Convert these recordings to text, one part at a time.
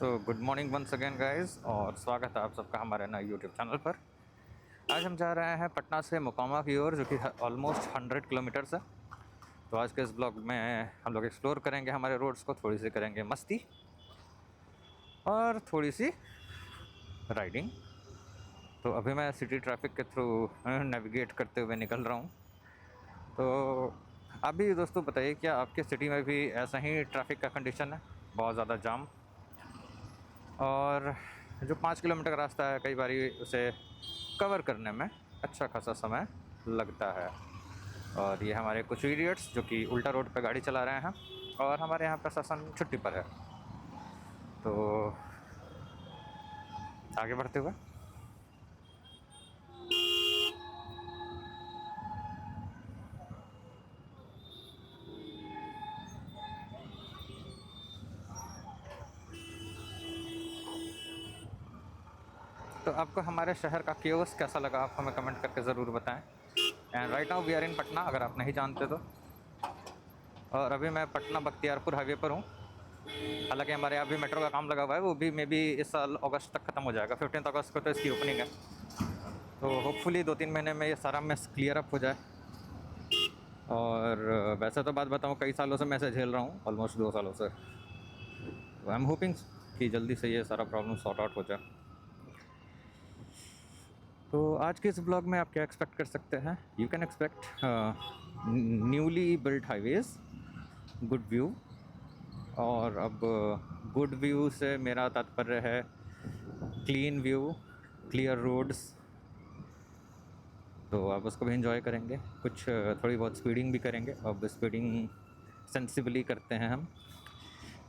Good morning once again guys और स्वागत है आप सबका हमारे नए यूट्यूब चैनल पर। आज हम जा रहे हैं पटना से मोकामा की ओर, जो कि ऑलमोस्ट 100 किलोमीटर्स है। तो आज के इस ब्लॉग में हम लोग एक्सप्लोर करेंगे हमारे रोड्स को, थोड़ी सी करेंगे मस्ती और थोड़ी सी राइडिंग। तो अभी मैं सिटी ट्रैफिक के थ्रू नेविगेट करते हुए निकल रहा हूँ। तो आप भी दोस्तों बताइए, क्या आपके सिटी में भी ऐसा ही ट्रैफिक का कंडीशन है, बहुत ज़्यादा जाम? और जो 5 किलोमीटर का रास्ता है, कई बार उसे कवर करने में अच्छा खासा समय लगता है। और ये हमारे कुछ इडियट्स जो कि उल्टा रोड पर गाड़ी चला रहे हैं, और हमारे यहाँ प्रशासन छुट्टी पर है। तो आगे बढ़ते हुए तो आपको हमारे शहर का केओस कैसा लगा, आप हमें कमेंट करके ज़रूर बताएं। And right now we are in Patna, अगर आप नहीं जानते तो। और अभी मैं पटना बख्तियारपुर हाईवे पर हूँ। हालांकि हमारे यहाँ भी मेट्रो का काम लगा हुआ है, वो भी मे बी इस साल अगस्त तक ख़त्म हो जाएगा। 15 अगस्त को तो इसकी ओपनिंग है। तो होपफुली 2-3 महीने में ये सारा मेस क्लियर अप हो जाए। और वैसे तो बात बताऊँ, कई सालों से मैं इसे झेल रहा हूँ, ऑलमोस्ट 2 सालों से। तो आई एम होपिंग कि जल्दी से ये सारा प्रॉब्लम सॉर्ट आउट हो जाए। तो आज के इस ब्लॉग में आप क्या एक्सपेक्ट कर सकते हैं? You can expect newly built highways, good view. और अब गुड व्यू से मेरा तात्पर्य है क्लीन व्यू, क्लियर रोड्स। तो आप उसको भी इंजॉय करेंगे। कुछ थोड़ी बहुत स्पीडिंग भी करेंगे। अब स्पीडिंग सेंसिबली करते हैं हम।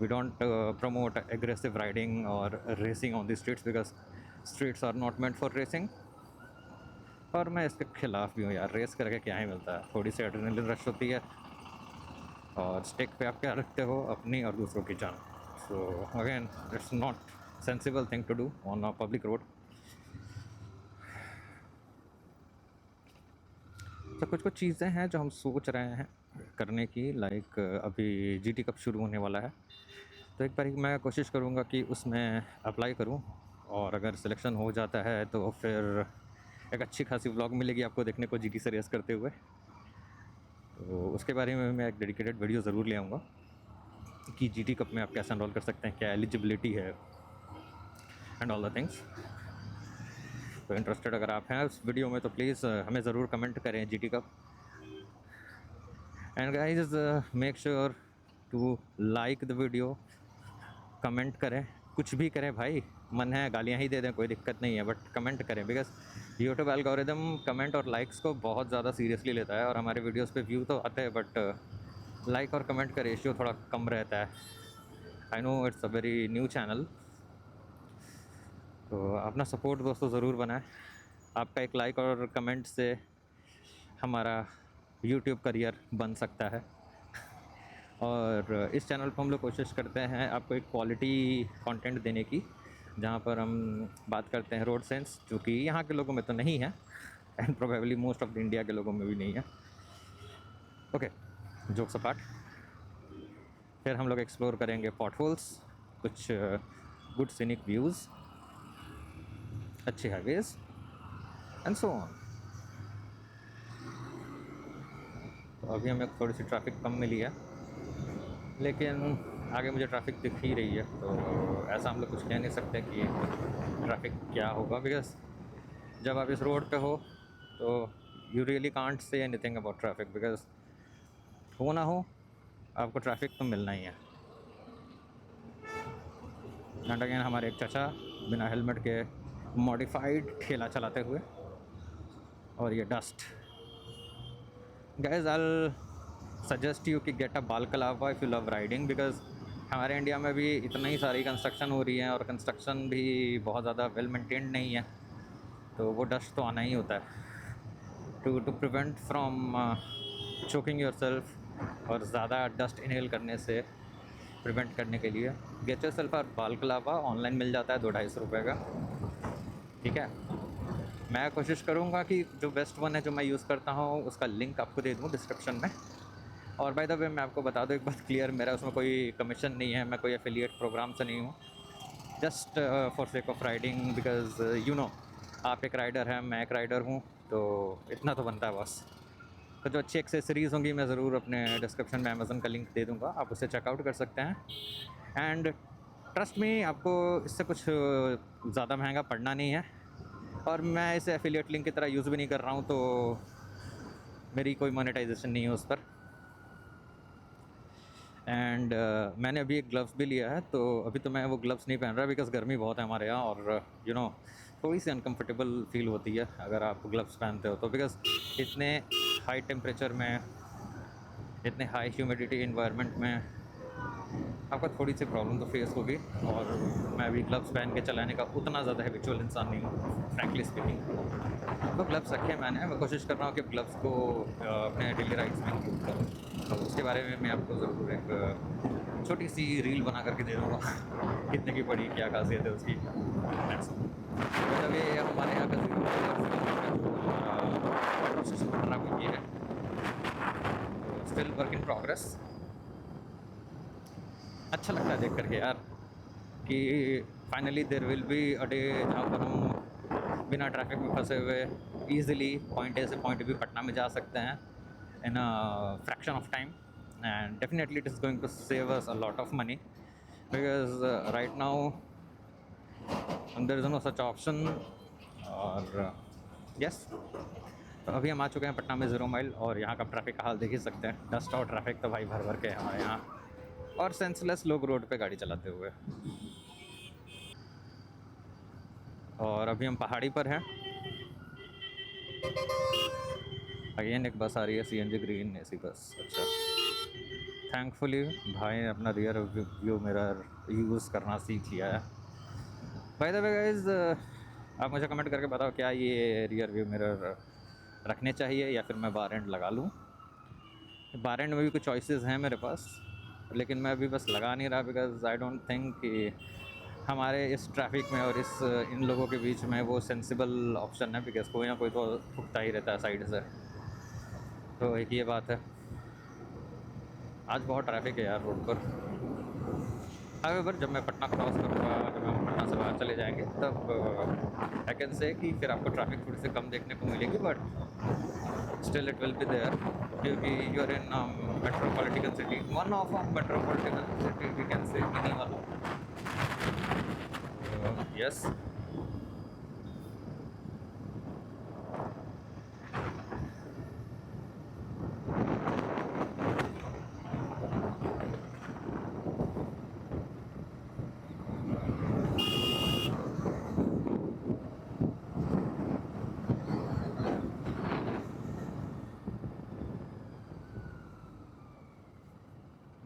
We don't promote aggressive riding और racing on the streets, because streets are not meant for racing. और मैं इसके खिलाफ भी हूँ यार, रेस करके क्या ही मिलता है। थोड़ी सी एड्रेनलिन रश होती है, और स्टेक पे आप क्या रखते हो, अपनी और दूसरों की जान। So again, it's not sensible thing to do on a public road. तो कुछ कुछ चीज़ें हैं जो हम सोच रहे हैं करने की, लाइक अभी जीटी कप शुरू होने वाला है। तो एक बार मैं कोशिश करूँगा कि उसमें अप्लाई करूँ, और अगर सिलेक्शन हो जाता है तो फिर एक अच्छी खासी व्लॉग मिलेगी आपको देखने को जीटी से रेस करते हुए। तो उसके बारे में मैं एक डेडिकेटेड वीडियो ज़रूर ले आऊँगा कि जीटी कप में आप कैसे एनरोल कर सकते हैं, क्या एलिजिबिलिटी है, एंड ऑल द थिंग्स। तो इंटरेस्टेड अगर आप हैं उस वीडियो में तो प्लीज़ हमें ज़रूर कमेंट करें GT cup. And guys, make sure to like the video, comment करें, कुछ भी करें भाई। मन है गालियाँ ही दे दें, कोई दिक्कत नहीं है, बट कमेंट करें, बिकॉज यूट्यूब एल्गोरिदम कमेंट और लाइक्स को बहुत ज़्यादा सीरियसली लेता है। और हमारे वीडियोस पे व्यू तो आते हैं, बट लाइक और कमेंट का रेशियो थोड़ा कम रहता है। I know it's a very new channel. तो अपना सपोर्ट दोस्तों ज़रूर बनाएं। आपका एक लाइक और कमेंट से हमारा यूट्यूब करियर बन सकता है। और इस चैनल पर हम लोग कोशिश करते हैं आपको एक क्वालिटी कंटेंट देने की, जहाँ पर हम बात करते हैं रोड सेंस, जो कि यहाँ के लोगों में तो नहीं है, and probably most of the India के लोगों में भी नहीं है। ओके, जोक्स अपार्ट, फिर हम लोग एक्सप्लोर करेंगे पॉटहोल्स, कुछ गुड सीनिक व्यूज़, अच्छे हाईवेज़, एंड सो ऑन। तो अभी हमें थोड़ी सी ट्रैफिक कम मिली है, लेकिन आगे मुझे ट्रैफिक दिख ही रही है। तो ऐसा हम लोग कुछ कह नहीं सकते कि ट्रैफिक क्या होगा, बिकॉज जब आप इस रोड पे हो तो you really can't say anything about traffic, because हो ना हो आपको ट्रैफिक तो मिलना ही है। एंड अगेन हमारे एक चाचा बिना हेलमेट के मॉडिफाइड ठेला चलाते हुए, और ये dust. Guys, I suggest you कि get a balaclava if you love riding, because हमारे इंडिया में भी इतना ही सारी कंस्ट्रक्शन हो रही है, और कंस्ट्रक्शन भी बहुत ज़्यादा वेल मेंटेन्ड नहीं है। तो वो डस्ट तो आना ही होता है। To prevent from choking your self, और ज़्यादा डस्ट इनहेल करने से प्रिवेंट करने के लिए गेट योर सेल्फ बालकलावा। ऑनलाइन मिल जाता है 200-250 रुपये का, ठीक है। मैं कोशिश करूँगा कि जो बेस्ट वन है जो मैं यूज़ करता हूँ उसका लिंक आपको दे दूँ डिस्क्रिप्शन में। और बाय द वे मैं आपको बता दूँ एक बात क्लियर, मेरा उसमें कोई कमीशन नहीं है, मैं कोई एफिलिएट प्रोग्राम से नहीं हूँ। Just for sake of riding, because you no आप एक राइडर हैं, मैं एक राइडर हूँ, तो इतना तो बनता है बस। तो जो अच्छी एक्सेसरीज़ होंगी मैं ज़रूर अपने डिस्क्रिप्शन में अमेज़न का लिंक दे दूँगा, आप उसे चेकआउट कर सकते हैं। एंड ट्रस्ट मी, आपको इससे कुछ ज़्यादा महंगा पड़ना नहीं है, और मैं इसे एफिलिएट लिंक की तरह यूज़ भी नहीं कर रहा हूँ, तो मेरी कोई मोनेटाइजेशन नहीं है उस पर। एंड मैंने अभी एक ग्लव्स भी लिया है, तो अभी तो मैं वो ग्लव्स नहीं पहन रहा बिकॉज़ गर्मी बहुत है हमारे यहाँ, और यू नो थोड़ी सी अनकम्फर्टेबल फील होती है अगर आप ग्लव्स पहनते हो तो, बिकॉज़ इतने हाई टेम्परेचर में, इतने हाई ह्यूमिडिटी इन्वायरमेंट में आपको थोड़ी सी प्रॉब्लम तो फेस होगी। और मैं अभी ग्लव्स पहन के चलाने का उतना ज़्यादा हैबिचुअल इंसान नहीं हूँ, फ्रैंकली स्पीकिंग। तो ग्लव्स रखे हैं मैंने, मैं कोशिश कर रहा हूँ कि ग्लव्स को अपने डेली राइड्स में इंक्लूड करूँ। तो उसके बारे में मैं आपको ज़रूर एक छोटी सी रील बना करके दे दूँगा कितने की पड़ी, क्या खासियत है उसकी। मतलब ये हमारे यहाँ का प्रोसेस बन रहा हुआ है, स्टिल वर्क इन प्रोग्रेस। अच्छा लगता है देख करके यार कि finally there will be a day जहाँ पर हम बिना ट्रैफिक में फंसे हुए ईजिली पॉइंट ए से पॉइंट बी पटना में जा सकते हैं in a fraction of time. And definitely it is going to save us a lot of money, because right now there is no such option. और yes, तो अभी हम आ चुके हैं पटना में 0 माइल, और यहाँ का ट्रैफिक का हाल देख ही सकते हैं। डस्ट और ट्रैफिक तो भाई भर भर के है हमारे यहाँ, और सेंसलेस लोग रोड पे गाड़ी चलाते हुए। और अभी हम पहाड़ी पर हैं। अगेन एक बस आ रही है, सीएनजी ग्रीन एसी बस। अच्छा, थैंकफुली भाई ने अपना रियर व्यू मिरर यूज़ करना सीख लिया है। बाय द वे गाइस, आप मुझे कमेंट करके बताओ क्या ये रियर व्यू मिरर रखने चाहिए या फिर मैं बार एंड लगा लूँ। बार एंड में भी कुछ चॉइसेस हैं मेरे पास, लेकिन मैं अभी बस लगा नहीं रहा बिकॉज आई डोंट थिंक कि हमारे इस ट्रैफिक में और इस इन लोगों के बीच में वो सेंसिबल ऑप्शन है, बिकॉज कोई ना कोई तो ठुकता ही रहता है साइड से। तो एक ये बात है। आज बहुत ट्रैफिक है यार रोड पर। हावेवर जब मैं पटना क्रॉस करूँगा, जब हम पटना से बाहर चले जाएंगे, तब आई कैन से कि फिर आपको ट्रैफिक थोड़ी सी कम देखने को मिलेगी, but still it will be there, क्योंकि you are in metropolitan city, one of metropolitan city we can say, mini वाला। यस,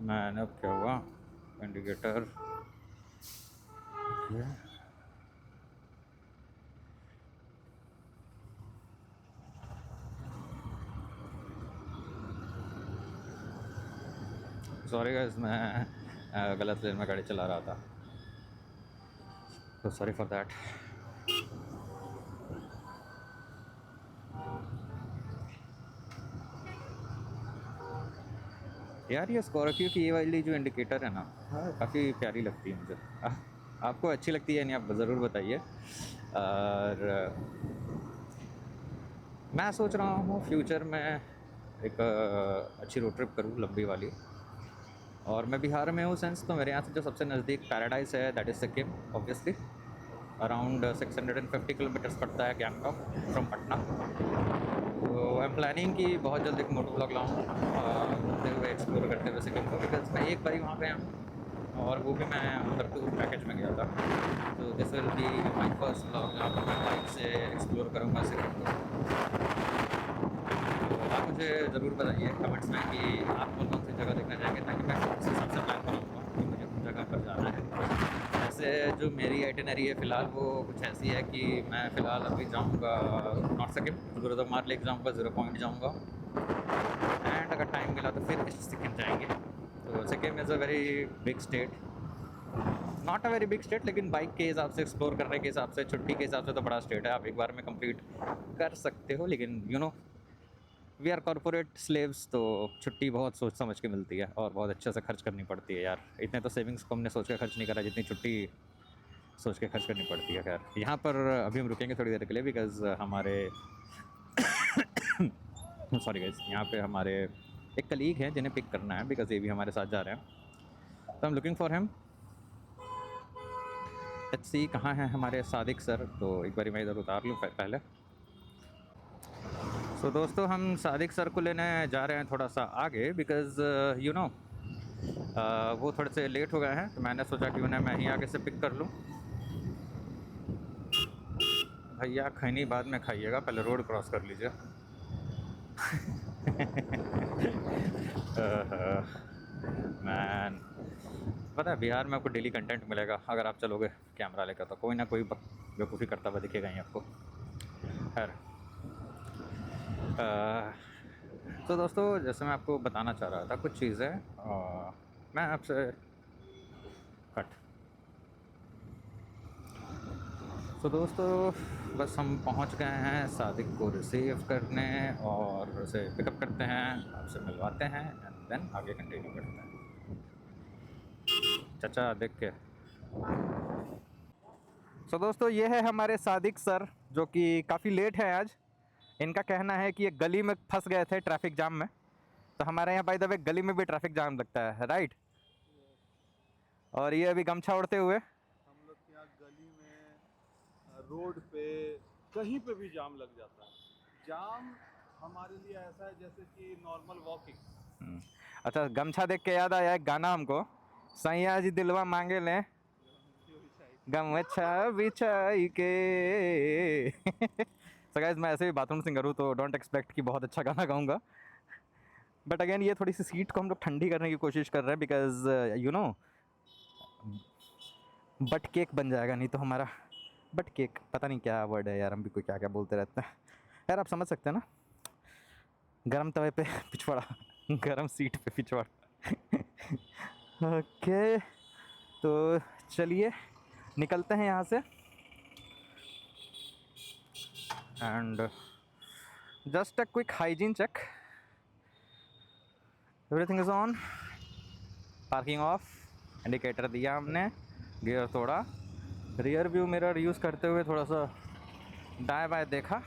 मैंने अब क्या हुआ, इंडिकेटर। सॉरी गाइस, मैं गलत लेन में गाड़ी चला रहा था, तो सॉरी फॉर दैट। यार ये स्कॉर्पियो की ये वाली जो इंडिकेटर है ना, काफ़ी प्यारी लगती है मुझे। आपको अच्छी लगती है नहीं, आप ज़रूर बताइए। और मैं सोच रहा हूँ फ्यूचर में एक अच्छी रोड ट्रिप करूँ, लंबी वाली। और मैं बिहार में हूँ सेंस, तो मेरे यहाँ से जो सबसे नज़दीक पैराडाइज है that is Sikkim, obviously. Around 650 kilometres पड़ता है गैंगटॉक फ्रॉम पटना। तो आई एम प्लानिंग कि बहुत जल्द एक मोटो ब्लॉग लाऊँ, घूमते हुए एक्सप्लोर करते हुए सिक्किम को, बिकॉज मैं एक बार ही वहाँ गया हूँ, और वो भी मैं अंदर टूर पैकेज में गया था। तो this will be my first blog जहाँ पर मैं बाइक से एक्सप्लोर करूँगा सिक्किम को। तो आप मुझे ज़रूर बताइए कमेंट्स में कि आप कौन कौन सी जगह देखना चाहेंगे, ताकि मैं उस हिसाब से प्लान बनाऊँगा कि मुझे उन जगह पर जाना है। ऐसे जो मेरी आइटिनरी है फ़िलहाल वो कुछ ऐसी है कि मैं फ़िलहाल अभी जाऊँगा नॉर्थ सिक्किम, गुरुद्वारा लेक जाऊँगा, 0 पॉइंट जाऊँगा, एंड अगर टाइम मिला तो फिर ईस्ट सिक्किम जाएंगे। तो Sikkim is a very big state, not a very big state, लेकिन बाइक के हिसाब से, एक्सप्लोर करने के हिसाब से, छुट्टी के हिसाब से तो बड़ा स्टेट है, आप एक बार में कंप्लीट कर सकते हो। लेकिन you know we are corporate slaves, तो छुट्टी बहुत सोच समझ के मिलती है और बहुत अच्छे से खर्च करनी पड़ती है यार। इतने तो सेविंग्स को हमने सोच के खर्च नहीं करा जितनी छुट्टी सोच के खर्च करनी पड़ती है। खैर यहाँ पर अभी हम रुकेंगे थोड़ी देर के लिए, बिकॉज़ हमारे सॉरी गाइस, यहाँ पे हमारे एक कलीग हैं जिन्हें पिक करना है, बिकॉज़ ये भी हमारे साथ जा रहे हैं, तो I am looking for him. Let's see कहाँ हैं हमारे सादिक सर। तो एक बार मैं इधर उतार लूँ पहले। तो दोस्तों हम सादिक सर को लेने जा रहे हैं थोड़ा सा आगे, बिकॉज़ यू नो वो थोड़े से लेट हो गए हैं, तो मैंने सोचा कि उन्हें मैं ही आगे से पिक कर लूँ। भैया खैनी बाद में खाइएगा, पहले रोड क्रॉस कर लीजिए। मैन, पता है बिहार में आपको डेली कंटेंट मिलेगा अगर आप चलोगे कैमरा लेकर, तो कोई ना कोई बेवकूफ़ी करता हुआ दिखेगा ही आपको। खैर तो दोस्तों जैसे मैं आपको बताना चाह रहा था कुछ चीज़ें, मैं आपसे कट। तो दोस्तों बस हम पहुंच गए हैं सादिक को रिसीव करने, और उसे पिकअप करते हैं, आपसे मिलवाते हैं, एंड देन आगे कंटिन्यू करते हैं। चाचा देख के। तो दोस्तों ये है हमारे सादिक सर, जो कि काफ़ी लेट है आज। इनका कहना है कि ये गली में फंस गए थे ट्रैफिक जाम में। तो हमारे यहाँ बाय द वे गली में भी ट्रैफिक जाम लगता है, राइट? और ये अभी गमछा उड़ते हुए हम लोग के यहाँ गली में, रोड पे, कहीं पे भी जाम लग जाता है। जाम हमारे लिए ऐसा है जैसे कि नॉर्मल वॉकिंग। अच्छा, गमछा देख के याद आया एक गाना हमको, सैया जी दिलवा मांगे लें गमछा बिछाई के। सो गाइस मैं ऐसे भी बाथरूम सिंगर हूँ, तो डोंट एक्सपेक्ट कि बहुत अच्छा गाना गाऊंगा। बट अगेन ये थोड़ी सी सीट को हम लोग ठंडी करने की कोशिश कर रहे हैं, because you no but cake बन जाएगा नहीं तो हमारा। बट केक पता नहीं क्या वर्ड है यार, हम भी कोई क्या क्या बोलते रहते हैं। यार आप समझ सकते हैं ना, गरम तवे पे पिछवाड़ा, गरम सीट पे पिछवाड़ा। ओके तो चलिए निकलते हैं यहाँ से, and just a quick hygiene check, everything is on, parking off, indicator दिया हमने, गियर तोड़ा, रियर व्यू मिरर यूज़ करते हुए थोड़ा सा दाएं बाएं देखा,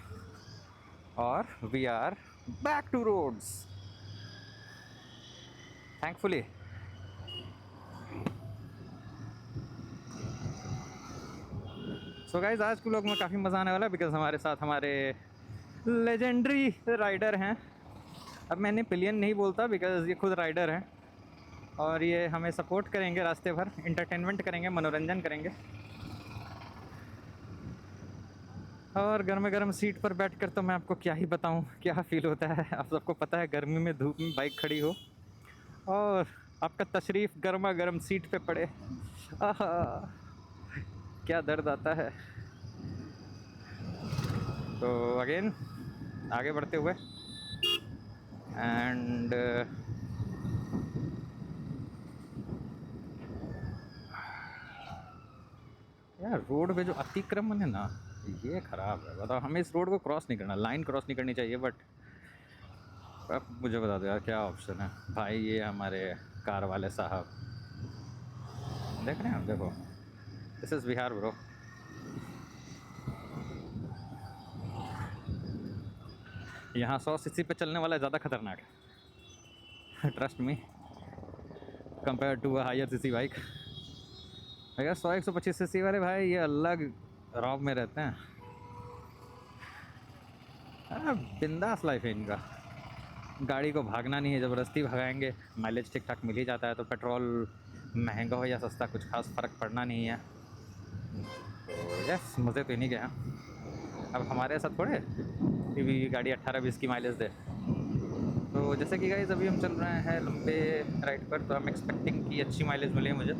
और we are back to roads thankfully. So guys आज के व्लॉग में काफ़ी मज़ा आने वाला है, बिकॉज हमारे साथ हमारे लेजेंडरी राइडर हैं। अब मैंने पिलियन नहीं बोलता, बिकॉज ये खुद राइडर हैं, और ये हमें सपोर्ट करेंगे रास्ते भर, इंटरटेनमेंट करेंगे, मनोरंजन करेंगे। और गर्म गर्म सीट पर बैठकर तो मैं आपको क्या ही बताऊं क्या फ़ील होता है। आप सबको पता है गर्मी में धूप में बाइक खड़ी हो और आपका तशरीफ़ गर्मा गर्म सीट पे पड़े, आहा क्या दर्द आता है। तो अगेन आगे बढ़ते हुए, एंड यार रोड पे जो अतिक्रमण है ना, ये ख़राब है। बताओ, हमें इस रोड को क्रॉस नहीं करना, लाइन क्रॉस नहीं करनी चाहिए, बट अब मुझे बता दो यार क्या ऑप्शन है। भाई ये हमारे कार वाले साहब देख रहे हैं, देखो दिस इज़ बिहार ब्रो। यहाँ 100 सीसी पे चलने वाला ज़्यादा खतरनाक है, trust me, compare to a higher CC bike. अगर 100-125 सीसी वाले भाई ये अलग रॉब में रहते हैं, बिंदास लाइफ है इनका। गाड़ी को भागना नहीं है, ज़बरदस्ती भगाएंगे, माइलेज ठीक ठाक मिल ही जाता है, तो पेट्रोल महंगा हो या सस्ता कुछ खास फ़र्क पड़ना नहीं है। तो यस, मज़े तो इन्हीं के हैं। अब हमारे ऐसा थोड़े कि भी गाड़ी 18-20 की माइलेज दे। तो जैसे कि गाइस अभी हम चल रहे हैं लंबे राइड पर, तो हम एक्सपेक्टिंग कि अच्छी माइलेज मिले मुझे।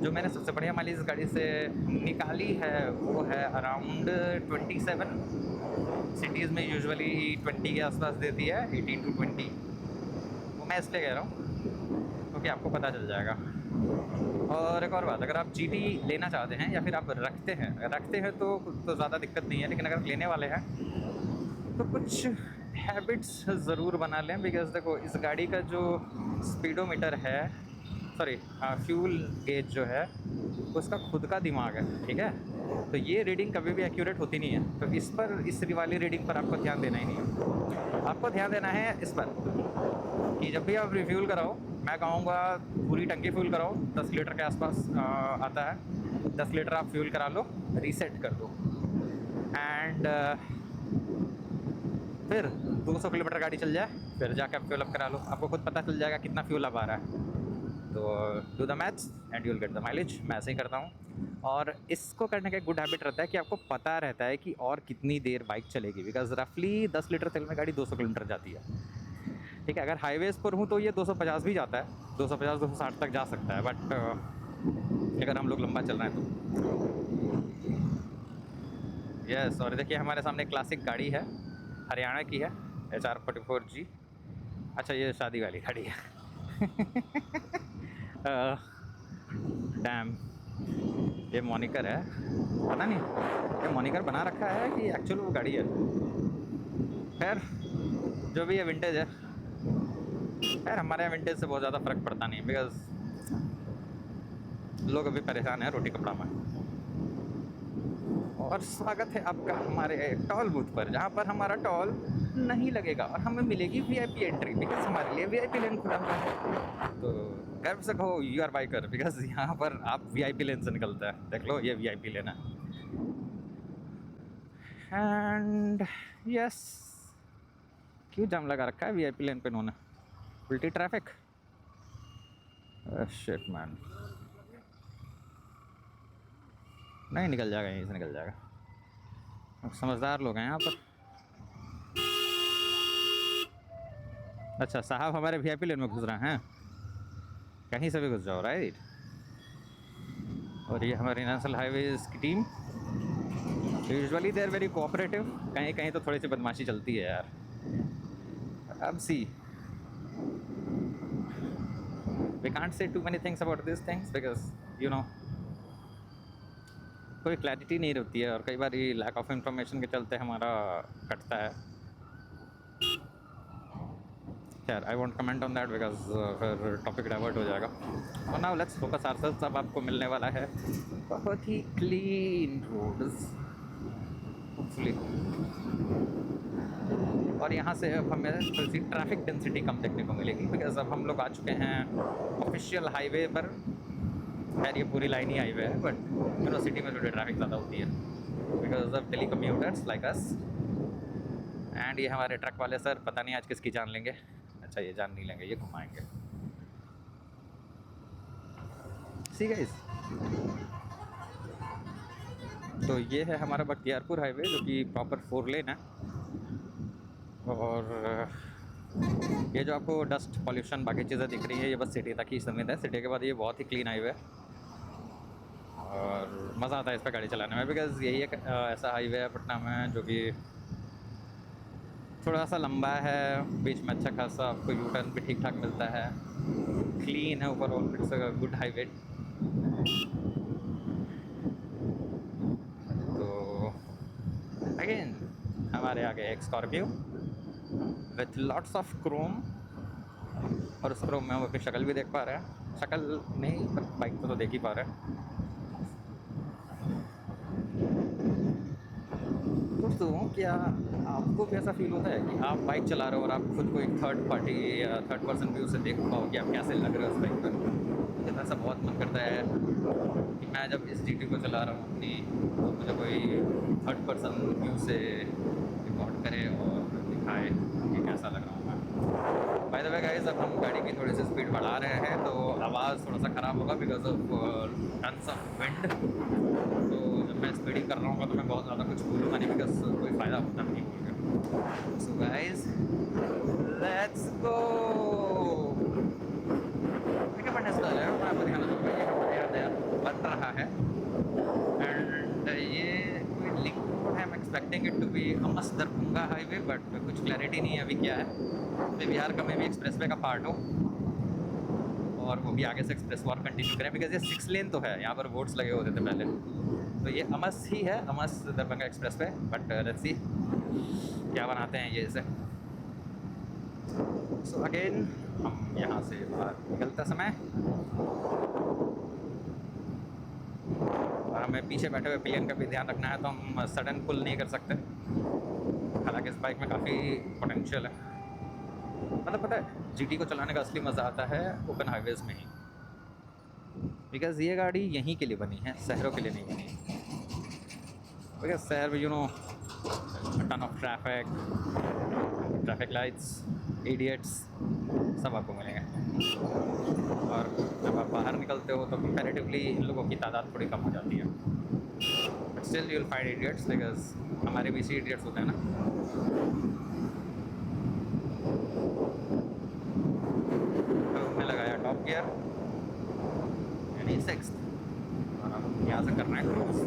जो मैंने सबसे बढ़िया माइलेज इस गाड़ी से निकाली है वो है अराउंड 27। सिटीज़ में यूजुअली 20 के आसपास देती है, 18 to 20। वो मैं इसलिए कह रहा हूँ क्योंकि आपको पता चल जाएगा। और एक और बात, अगर आप GT लेना चाहते हैं या फिर आप रखते हैं तो ज़्यादा दिक्कत नहीं है, लेकिन अगर लेने वाले हैं तो कुछ हैबिट्स ज़रूर बना लें, बिकॉज़ देखो इस गाड़ी का जो स्पीडोमीटर है सॉरी फ्यूल गेज जो है उसका खुद का दिमाग है, ठीक है। तो ये रीडिंग कभी भी एक्यूरेट होती नहीं है, तो इस पर, इस वाली रीडिंग पर आपको ध्यान देना ही नहीं है। आपको ध्यान देना है इस पर कि जब भी आप रिफ्यूल कराओ, मैं कहूँगा पूरी टंकी फ्यूल कराओ, 10 लीटर के आसपास आता है। 10 लीटर आप फ्यूल करा लो, रीसेट कर दो, एंड फिर 200 किलोमीटर गाड़ी चल जाए, फिर जाके आप फ्यूल अप करा लो। आपको खुद पता चल जाएगा कितना फ्यूल अब आ रहा है। तो do the maths and you will get the mileage. मैं ऐसे ही करता हूँ, और इसको करने का एक गुड हैबिट रहता है कि आपको पता रहता है कि और कितनी देर बाइक चलेगी, बिकॉज रफली 10 लीटर तेल में गाड़ी 200 किलोमीटर जाती है, ठीक है। अगर हाईवेज़ पर हूँ तो ये 250 भी जाता है, 250-260 तक जा सकता है, बट अगर हम लोग लंबा चल रहे हैं तो यस। और देखिए हमारे सामने क्लासिक गाड़ी है, हरियाणा की है, HR44G। अच्छा, ये शादी वाली गाड़ी है। डैम, ये मॉनिकर है, पता नहीं ये मॉनिकर बना रखा है कि एक्चुअल वो गाड़ी है। खैर जो भी है, विंटेज है। खैर हमारे यहाँ विंटेज से बहुत ज़्यादा फ़र्क पड़ता नहीं, बिकॉज लोग अभी परेशान हैं रोटी कपड़ा में। और स्वागत है आपका हमारे टॉल बूथ पर, जहाँ पर हमारा टॉल नहीं लगेगा और हमें मिलेगी VIP एंट्री, बिकॉज हमारे लिए VIP लेन खुला हुआ है। तो गर्व से कहो यू आर बाइकर, बिकॉज यहाँ पर आप VIP लेन से निकलते हैं। देख लो ये VIP लेन है। एंड यस, क्यों जाम लगा रखा है VIP लेन पे इन्होंने? उल्टी ट्रैफिक, शिट मैन। नहीं निकल जाएगा, यहीं से निकल जाएगा। अब समझदार लोग हैं यहाँ पर। अच्छा साहब हमारे VIP लेन में घुस रहे हैं, कहीं से भी घुस जाओ, राइट। और ये हमारी नेशनल हाईवेज की team, usually they are very cooperative, कहीं कहीं तो थोड़ी सी बदमाशी चलती है यार। अब see, we can't say too many things about this things, because you know कोई क्लैरिटी नहीं रहती है, और कई बार ये लैक ऑफ इंफॉर्मेशन के चलते हमारा कटता है। खैर I want comment on that, because फिर टॉपिक डाइवर्ट हो जाएगा। और नाउ लेट्स फोकस आरसेल्व्स। अब आपको मिलने वाला है बहुत ही क्लीन रोड्स, होपफुली। और यहाँ से अब हमें थोड़ी सी ट्रैफिक डेंसिटी कम देखने को मिलेगी, बिकॉज अब हम लोग आ चुके हैं ऑफिशियल हाईवे पर। खैर ये पूरी लाइन ही हाईवे है, बट मेट्रो सिटी में थोड़ी ट्रैफिक ज़्यादा होती है because of daily commuters like us. And ये हमारे ट्रक वाले सर पता नहीं आज किसकी जान लेंगे। अच्छा ये जान नहीं लेंगे, ये घुमाएंगे। सी गाइस, तो ये है हमारा बख्तियारपुर हाईवे, जो कि प्रॉपर 4 लेन है। और ये जो आपको डस्ट पॉल्यूशन बाकी चीज़ें दिख रही है, ये बस सिटी तक ही सीमित है। सिटी के बाद ये बहुत ही क्लीन हाईवे है और मज़ा आता है इस पर गाड़ी चलाने में, बिकॉज़ यही एक ऐसा हाईवे है पटना में जो कि थोड़ा सा लंबा है, बीच में अच्छा खासा आपको यू टर्न भी ठीक ठाक मिलता है, क्लीन है overall, it's a good highway. तो अगेन हमारे आगे एक Scorpio with lots of Chrome, और उस क्रोम में हम अपनी शक्ल भी देख पा रहे हैं। शक्ल नहीं, पर बाइक तो देख ही पा रहे हैं। दोस्तों क्या आपको भी ऐसा फील होता है कि आप बाइक चला रहे हो और आप खुद को एक थर्ड पार्टी या थर्ड पर्सन व्यू से देख पाओ कि आप कैसे लग रहे हो उस बाइक पर? मुझे तो ऐसा बहुत मन करता है कि मैं जब इस GT को चला रहा हूँ अपनी, तो मुझे कोई थर्ड पर्सन व्यू से रिकॉर्ड करे और दिखाए कि कैसा लग रहा हूँ मैं। बाय द वे गाइस, अब हम गाड़ी की थोड़ी सी स्पीड बढ़ा रहे हैं, तो आवाज़ थोड़ा सा ख़राब होगा because of tons of wind. तो जब मैं स्पीडिंग कर रहा हूँ तो मैं बहुत ज़्यादा कुछ बोलूँगा नहीं, बिकॉज कोई फ़ायदा होता नहीं बोल कर। So guys let's go. देखिए बढ़ने से पहले मैं आपको दिखाना चाहूँगा, ये हमारे यहाँ नया बन रहा है, एंड ये कोई लिंक रोड है। I am expecting it to be Amas Darbhanga highway, but कुछ क्लैरिटी नहीं है अभी क्या है। तो बिहार का में भी एक्सप्रेसवे का पार्ट हो, और वो भी आगे से एक्सप्रेस और कंटिन्यू करें, बिकॉज ये 6 लेन तो है। यहाँ पर बोर्ड्स लगे होते थे पहले, तो ये अमस ही है, अमस दरभंगा एक्सप्रेस पे। बट लेट्स सी क्या बनाते हैं ये इसे। सो अगेन हम यहाँ से बाहर निकलते समय और हमें पीछे बैठे हुए पिलियन का भी ध्यान रखना है, तो हम सडन पुल नहीं कर सकते। हालांकि इस बाइक में काफ़ी पोटेंशियल है। मतलब पता है जीटी को चलाने का असली मज़ा आता है ओपन हाईवेज़ में ही, बिकॉज़ ये गाड़ी यहीं के लिए बनी है, शहरों के लिए नहीं बनी है। बिकॉज शहर में ton of traffic lights, idiots सब आपको मिलेंगे। और जब आप बाहर निकलते हो तो कंपैरेटिवली इन लोगों की तादाद थोड़ी कम हो जाती है। But still you will find idiots, because हमारे भी इसी इडियट्स होते हैं ना। तो हमने लगाया टॉप गियर यानी 6th, और हम यहाँ से कर रहे हैं क्रूज।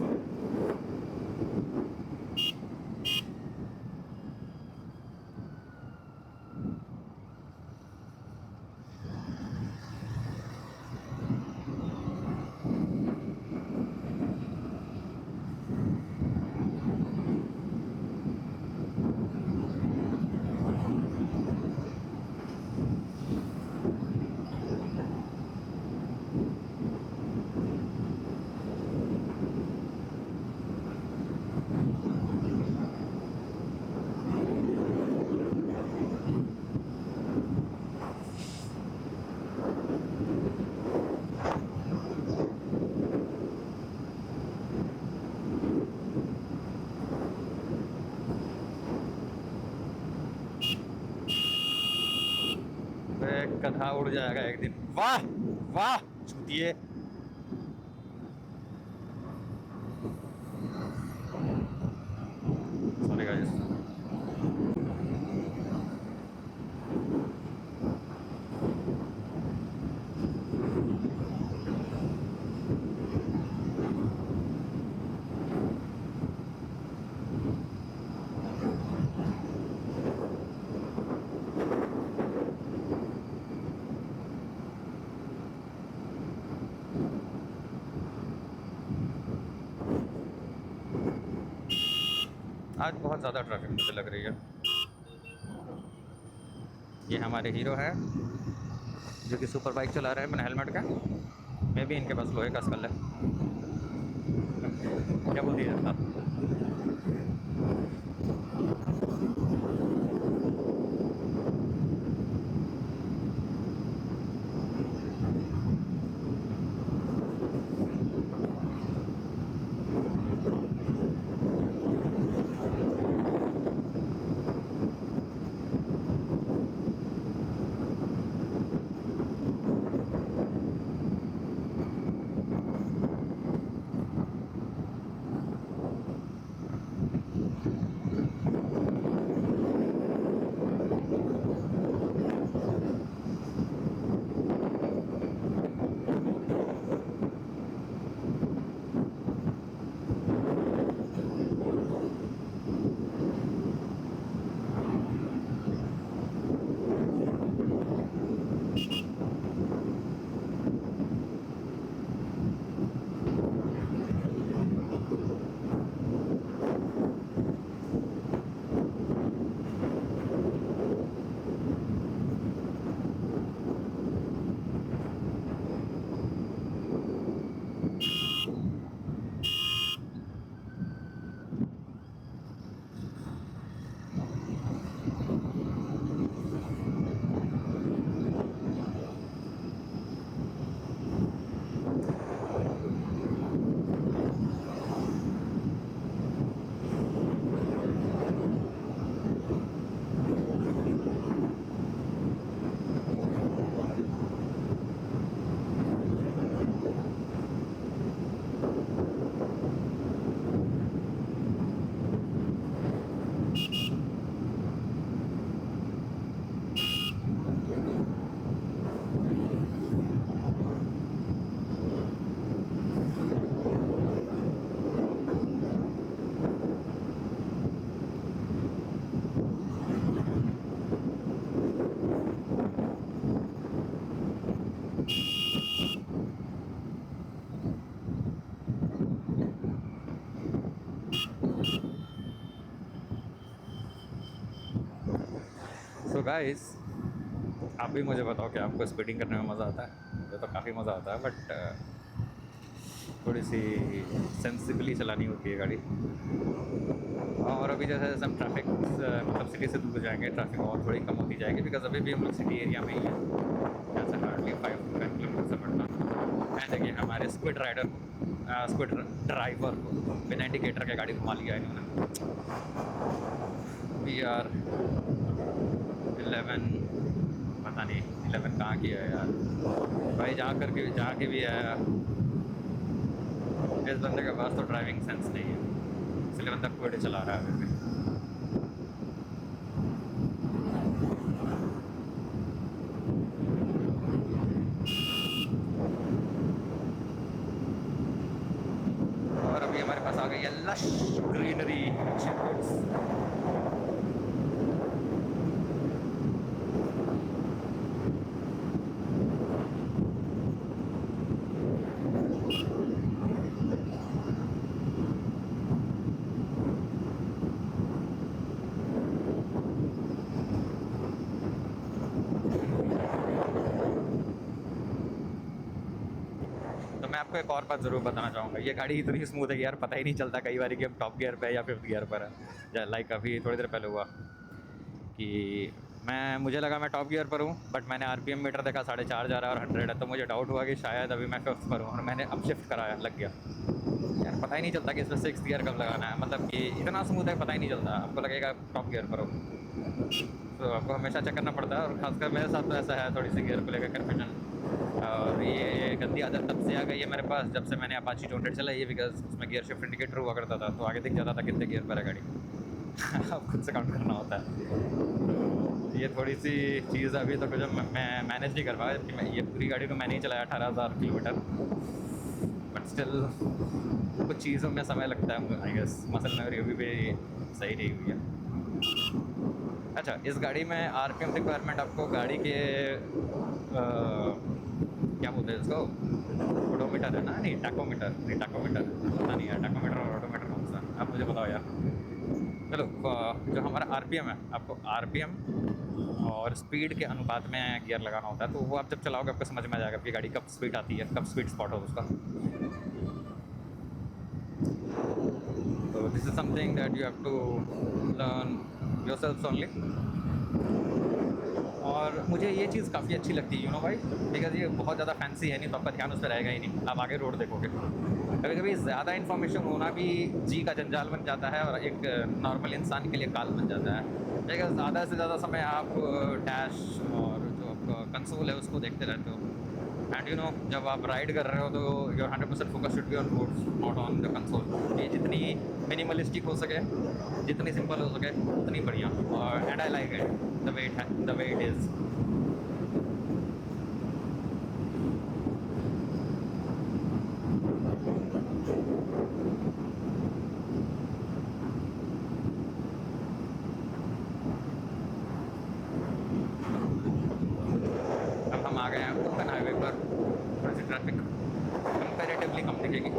गधा उड़ जाएगा एक दिन। वाह वाह चूतिए। Sorry guys. आज बहुत ज़्यादा ट्रैफिक मुझे लग रही है। ये हमारे हीरो है जो कि सुपर बाइक चला रहे हैं बिना हेलमेट का। मे भी इनके पास लोहे का स्कल है। क्या बोल दिया जाता। So guys, आप भी मुझे बताओ कि आपको स्पीडिंग करने में मज़ा आता है। मुझे तो काफ़ी मज़ा आता है, बट थोड़ी सी सेंसिबली चलानी होती है गाड़ी। और अभी जैसे जैसे हम ट्रैफिक मतलब सिटी से दूर जाएंगे, ट्रैफिक और थोड़ी कम होती जाएगी, बिकॉज अभी भी हम लोग सिटी एरिया में ही हैं। जैसे हार्डली 5 to 10 किलोमीटर से बढ़ना। एंड देखिए हमारे स्क्विड राइडर को, स्क्विड ड्राइवर को बिना इंडिकेटर के गाड़ी घुमा लिया इन्होंने। वी आर 11, पता नहीं 11 कहाँ की है यार भाई। जहाँ की भी है, इस बंदे के पास तो ड्राइविंग सेंस नहीं है, इसलिए बंदा क्विड चला रहा है अभी भी। और अभी हमारे पास आ गई है लश ग्रीनरी। तो मैं आपको एक और बात ज़रूर बताना चाहूँगा, ये गाड़ी इतनी स्मूथ है कि यार पता ही नहीं चलता कई बार कि हम टॉप गियर पे है या फिफ्थ गियर पर है। लाइक अभी थोड़ी देर पहले हुआ कि मुझे लगा मैं टॉप गियर पर हूँ, बट मैंने आरपीएम मीटर देखा 4.5 जा रहा है और 100 है, तो मुझे डाउट हुआ कि शायद अभी मैं फिफ्थ पर हूँ, और मैंने अब शिफ्ट कराया, लग गया। यार पता ही नहीं चलता कि इसमें सिक्स गियर कब लगाना है, मतलब कि इतना स्मूथ है, पता ही नहीं चलता, आपको लगेगा टॉप गियर पर हो। तो आपको हमेशा चेक करना पड़ता है, और खासकर मेरे साथ तो ऐसा है, थोड़ी सी गियर को लेकर कन्फ्यूजन। और ये गंदी आदत तब से आ गई है मेरे पास जब से मैंने अपाची 200 चलाई है, बिकॉज उसमें गियर शिफ्ट इंडिकेटर हुआ करता था, तो आगे दिख जाता था कितने गियर पर है गाड़ी। अब खुद से काउंट करना होता है। ये थोड़ी सी चीज़ अभी तक जो मैं मैनेज नहीं कर पाया, जबकि मैं ये पूरी गाड़ी को मैंने ही चलाया 18,000 किलोमीटर, बट स्टिल कुछ चीज़ों में समय लगता है आई गेस। मसल मेमोरी अभी भी सही नहीं हुई है। अच्छा, इस गाड़ी में आरपीएम रिक्वायरमेंट आपको गाड़ी के क्या बोलते हैं इसको, ओडोमीटर है ना, नहीं टैकोमीटर, पता नहीं है टैकोमीटर और ओडोमीटर कौन सा, आप मुझे बताओ यार। चलो, जो हमारा आरपीएम है, आपको आरपीएम और स्पीड के अनुपात में गियर लगाना होता है, तो वो आप जब चलाओगे आपको समझ में आ जाएगा कि गाड़ी कब स्पीड आती है, कब स्पीड स्पॉट हो उसका। तो this is something that you have to learn yourself only. और मुझे ये चीज़ काफ़ी अच्छी लगती है, यू नो भाई, बिकॉज ये बहुत ज़्यादा फैंसी है नहीं, तो आपका ध्यान उस पर रहेगा ही नहीं, आप आगे रोड देखोगे। कभी कभी ज़्यादा इन्फॉर्मेशन होना भी जी का जंजाल बन जाता है, और एक नॉर्मल इंसान के लिए काल बन जाता है, बिकॉज ज़्यादा से ज़्यादा समय आप डैश और जो आपका कंसोल है उसको देखते रहते हो। एंड यू नो, जब आप राइड कर रहे हो तो your 100% focus should be on roads, not on the console. ये जितनी मिनिमलिस्टिक हो सके, जितनी सिंपल हो सके, उतनी बढ़िया। और and I like it the way it is. अब हम आ गए हैं ओपन हाईवे पर, थोड़ी सी ट्रैफिक कंपेरेटिवली कम दिखेगी।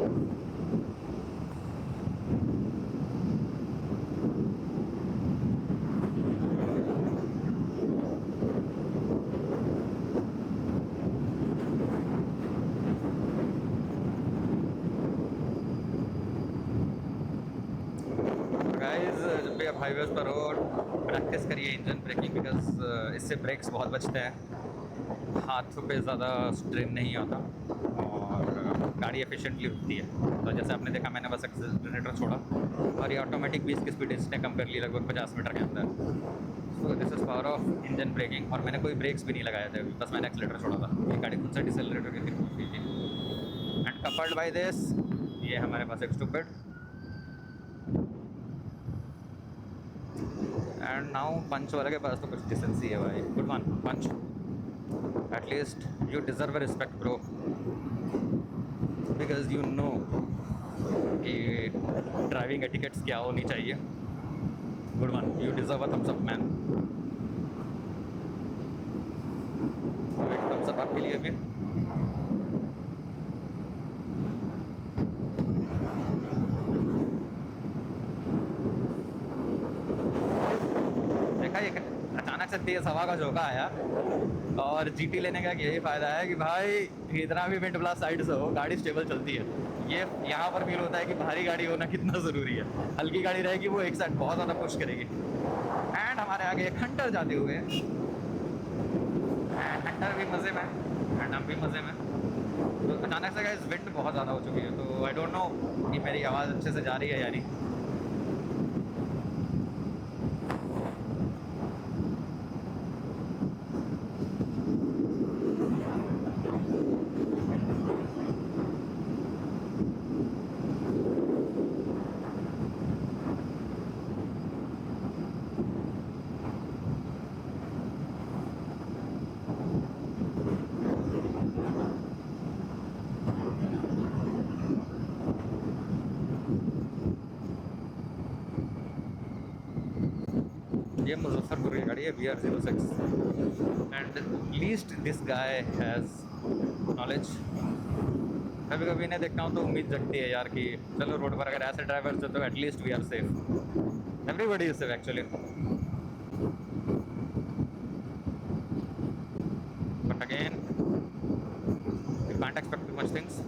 गाइस, जब भी आप हाईवेज पर हो, प्रैक्टिस करिए इंजन ब्रेकिंग, बिकॉज इससे ब्रेक्स बहुत बचते हैं, हाथों पे ज़्यादा स्ट्रेन नहीं आता, और गाड़ी एफिशिएंटली रुकती है। तो जैसे आपने देखा, मैंने बस एक्सीलरेटर छोड़ा और ये ऑटोमेटिक 20 की स्पीड इसने कम कर ली लगभग 50 मीटर के अंदर। So this is power of engine braking. और मैंने कोई ब्रेक्स भी नहीं लगाए थे, बस मैंने एक्सीलरेटर छोड़ा था, ये गाड़ी खुद से डिसएलरेटर की फिर पहुँच गई थी। एंड कपल्ड बाय दिस, ये हमारे पास एक स्टूपिड। एंड नाउ पंच वाले के पास तो कुछ डिसेंसी है भाई। Good one punch, at least you deserve respect bro, because you know कि ड्राइविंग एटिकेट्स क्या होनी चाहिए। Good one, you deserve a thumbs up man. एक थम्स अप आपके लिए भी। देखा, ये अचानक से तेज़ हवा का झोंका आया। और जीटी लेने का यही फ़ायदा है कि भाई इतना भी विंड ब्लास्ट साइड से हो, गाड़ी स्टेबल चलती है। ये यहाँ पर फील होता है कि भारी गाड़ी होना कितना ज़रूरी है। हल्की गाड़ी रहेगी वो एक साइड बहुत ज़्यादा पुश करेगी। एंड हमारे आगे एक हंटर जाते हुए, एंड हंटर भी मज़े में एंड हम भी मज़े में। तो अचानक से गाइस विंड बहुत ज़्यादा हो चुकी है, तो आई डोंट नो कि मेरी आवाज़ अच्छे से जा रही है या नहीं। ये मुजफ्फरपुर की गाड़ी है VR06 and least this guy has knowledge. कभी कभी इन्हें देखता हूँ तो उम्मीद जगती है यार कि चलो रोड पर अगर ऐसे ड्राइवर्स हैं तो at least we are safe. Everybody is safe actually, but again you can't expect too much things.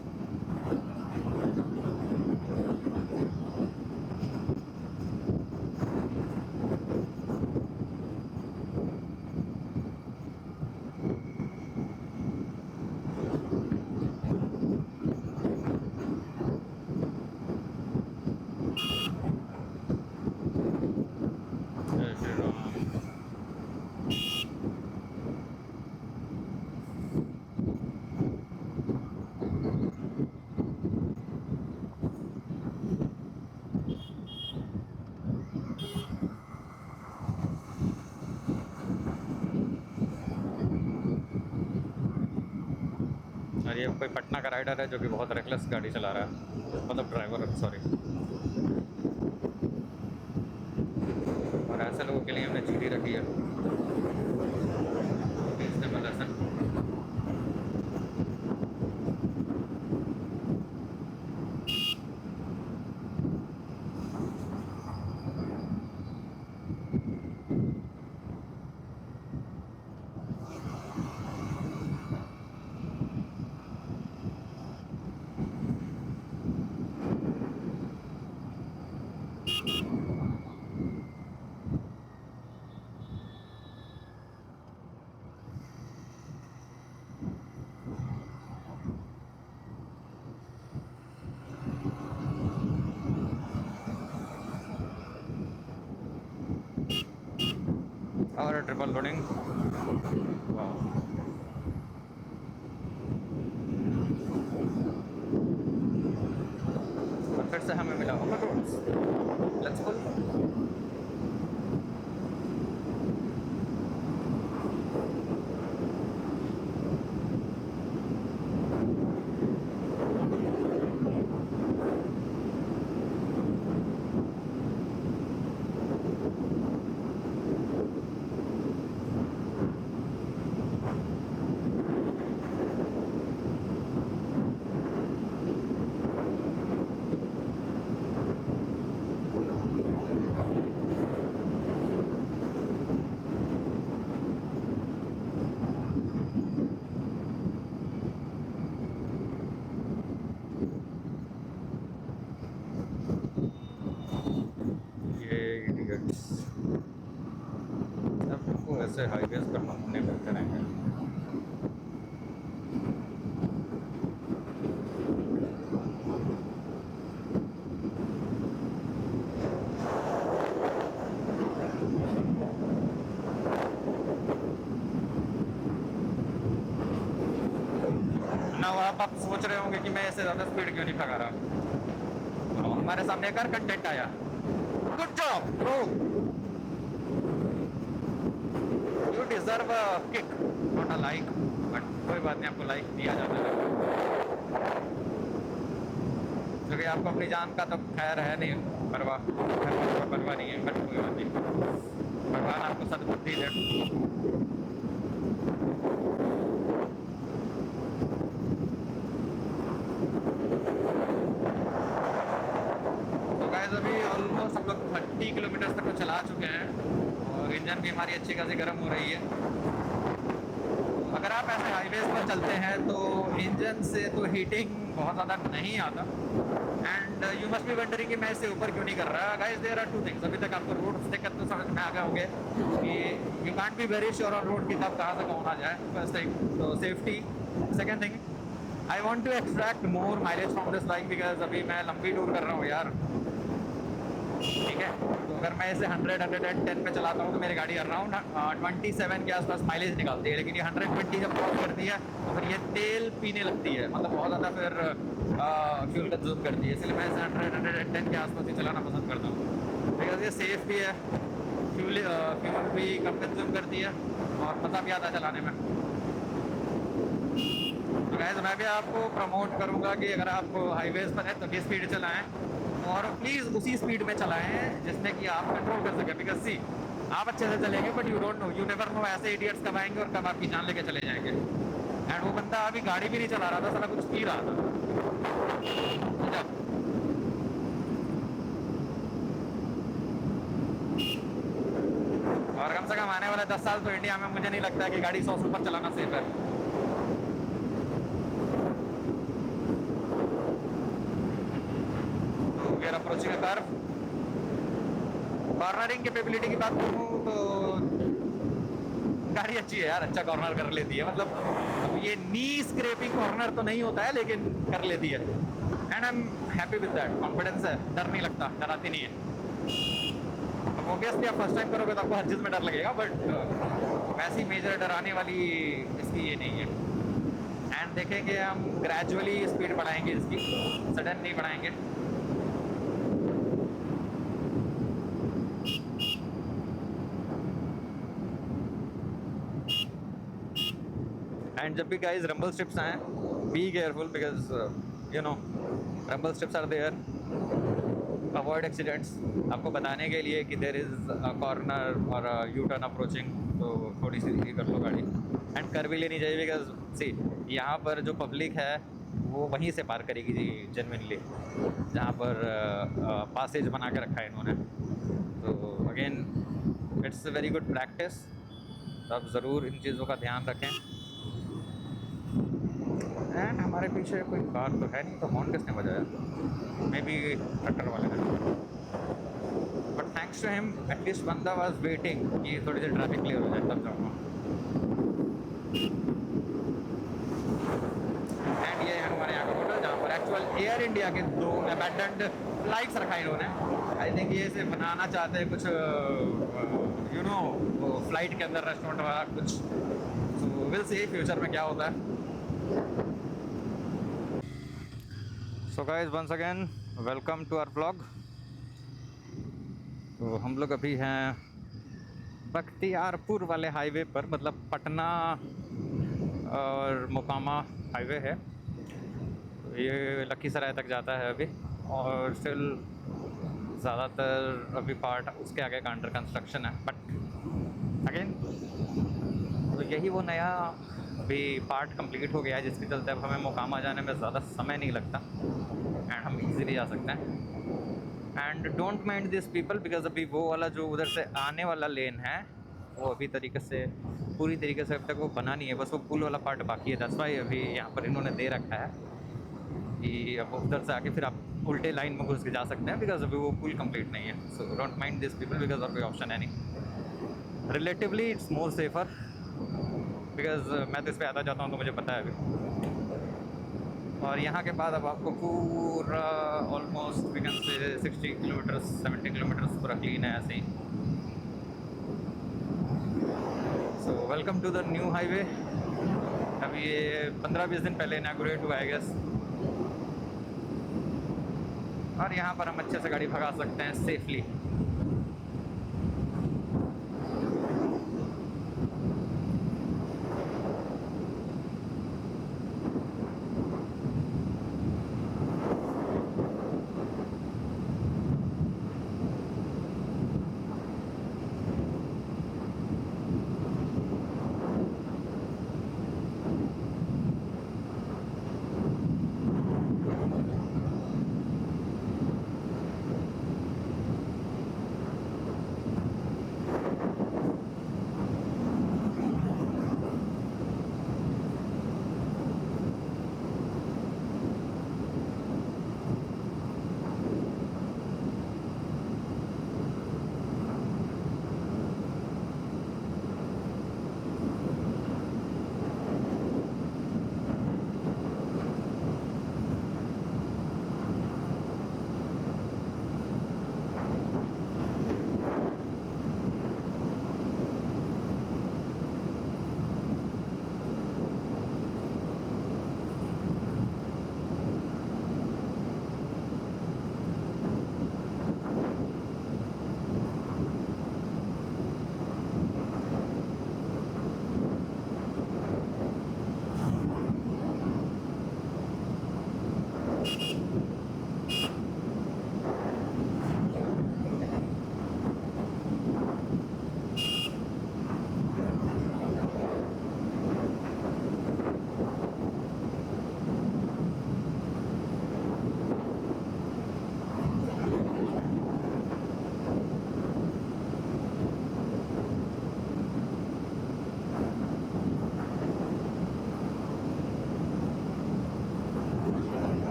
और ये कोई पटना का राइडर है जो कि बहुत रेकलेस गाड़ी चला रहा है, मतलब ड्राइवर, सॉरी। और ऐसे लोगों के लिए हमने जीडी रखी है। Reasonable lesson. और ट्रिपल लोडिंग, और फिर से हमें मिला ओवर रोड्स। Let's go. सबको ऐसे हाईवेज पर नमूने मिलते रहेंगे। ना आप सोच रहे होंगे कि मैं इससे ज़्यादा स्पीड क्यों नहीं भगा रहा। तो हमारे सामने एक और कंटेंट आया। Good job bro, you deserve a kick not a like, but कोई बात नहीं, आपको लाइक दिया जाता है क्योंकि आपको अपनी जान का तो खैर है नहीं परवाह, परवाह नहीं है, बट कोई बात नहीं, भगवान आपको सद्बुद्धि दे। तो गाइस अभी ऑलमोस्ट हम लोग 30 किलोमीटर तक तो चला चुके हैं और इंजन भी हमारी अच्छी खासी गर्म हो रही है। अगर आप ऐसे हाईवेज पर चलते हैं तो इंजन से तो हीटिंग बहुत ज़्यादा नहीं आता। And you must be wondering कि मैं इससे ऊपर क्यों नहीं कर रहा। Guys there are two things. अभी तक आपको रोड दिक्कत तो समझ में आ गए होंगे कि you can't be very sure on road कि कब कहाँ से कौन आ जाए। फर्स्ट थिंग तो safety. Second thing, I want to extract more mileage from this bike because अभी मैं लंबी टूर कर रहा हूँ यार, ठीक है। तो अगर मैं इसे 100-110 पे चलाता हूँ तो मेरी गाड़ी अराउंड 27 के आसपास माइलेज निकालती है, लेकिन ये 120 जब क्रॉस करती है तो फिर ये तेल पीने लगती है, मतलब बहुत ज़्यादा फिर फ्यूल कंज्यूम करती है। इसलिए मैं इसे 100-110 के आसपास ही चलाना पसंद करता हूँ बिकॉज ये सेफ भी है, फ्यूल भी कम कंज्यूम करती है और मज़ा भी आता है चलाने में। तो गाइस मैं भी आपको प्रमोट करूँगा कि अगर आप हाईवेज़ पर हैं तो भी स्पीड चलाएँ और प्लीज़ उसी स्पीड में चलाएं जिसमें कि आप कंट्रोल कर सकें। बिकॉज सी आप अच्छे से चलेंगे but you don't know, you never know ऐसे इडियट्स कब आएंगे और कब आपकी जान लेके चले जाएंगे। एंड वो बंदा अभी गाड़ी भी नहीं चला रहा था, साला कुछ पी रहा था। और कम से कम आने वाले 10 साल तो इंडिया में मुझे नहीं लगता है कि गाड़ी 100 से ऊपर चलाना सेफ है। अप्रोचिंग कर्व, कॉर्नरिंग कैपेबिलिटी की बात करूँ तो गाड़ी अच्छी है यार, अच्छा कॉर्नर कर लेती है। मतलब अब ये नी स्क्रैपिंग कॉर्नर तो नहीं होता है लेकिन कर लेती है। And I am happy with that. Confidence है, डर नहीं लगता, डराती नहीं है। अब ऑब्वियसली आप फर्स्ट टाइम करोगे तो आपको हर चीज़ में डर लगेगा, बट वैसी मेजर डराने वाली इसकी ये नहीं है। एंड देखेंगे हम ग्रेजुअली स्पीड बढ़ाएंगे इसकी, सडन नहीं बढ़ाएंगे। एंड जब भी गाइस रंबल स्ट्रिप्स आए, be careful because you know rumble strips are there, avoid accidents. आपको बताने के लिए कि देयर इज़ कॉर्नर और यू टर्न अप्रोचिंग, तो थोड़ी सी धीरे कर लो गाड़ी। एंड कर भी लेनी चाहिए बिकॉज सी यहाँ पर जो पब्लिक है वो वहीं से पार करेगी जेन्युइनली, जहाँ पर पासेज बना के रखा है इन्होंने। तो again it's a very good practice, तो आप ज़रूर इन चीज़ों का ध्यान रखें। एंड हमारे पीछे कोई कार तो है नहीं, तो हॉर्न किसने बजाया? मे बी ट्रैक्टर वाले ने। But thanks to him at least बंदा वाज वेटिंग कि थोड़ी देर ट्रैफिक क्लियर हो जाए तब जाऊँगा। एंड ये है हमारे यहाँ का होटल जहाँ पर एक्चुअल एयर इंडिया के 2 अबैंडन्ड फ्लाइट्स रखा इन्होंने। आई थिंक ये इसे बनाना चाहते हैं कुछ यू नो फ्लाइट के अंदर रेस्टोरेंट वाला कुछ। सो विल सी फ्यूचर में क्या होता है। So guys once again welcome to our vlog. तो हम लोग अभी हैं बख्तियारपुर वाले हाईवे पर, मतलब पटना और मोकामा हाईवे है। तो ये लखीसराय तक जाता है अभी, और स्टिल ज़्यादातर अभी पार्ट उसके आगे का अंडर कंस्ट्रक्शन है। बट अगेन तो यही वो नया अभी पार्ट कंप्लीट हो गया है जिसके चलते अब हमें मोकामा जाने में ज़्यादा समय नहीं लगता एंड हम इजीली जा सकते हैं। And don't mind this people because अभी वो वाला जो उधर से आने वाला लेन है वो अभी पूरी तरीके से अब तक वो बना नहीं है, बस वो पुल वाला पार्ट बाकी है। दैट्स व्हाई अभी यहाँ पर इन्होंने दे रखा है कि अब उधर से आके फिर आप उल्टे लाइन में घुस के जा सकते हैं बिकॉज अभी वो पुल कंप्लीट नहीं है। So don't mind this people because और कोई ऑप्शन है नहीं। Relatively it's more safer because मैं तो इस पर आता जाता हूँ तो मुझे पता है अभी। और यहाँ के बाद अब आपको पूरा ऑलमोस्ट वी कैन से 60 किलोमीटर 70 किलोमीटर्स पूरा क्लीन है ऐसे ही। So welcome to the new highway. अभी ये 15-20 दिन पहले इनॉग्रेट हुआ आई गेस, और यहाँ पर हम अच्छे से गाड़ी भगा सकते हैं सेफली।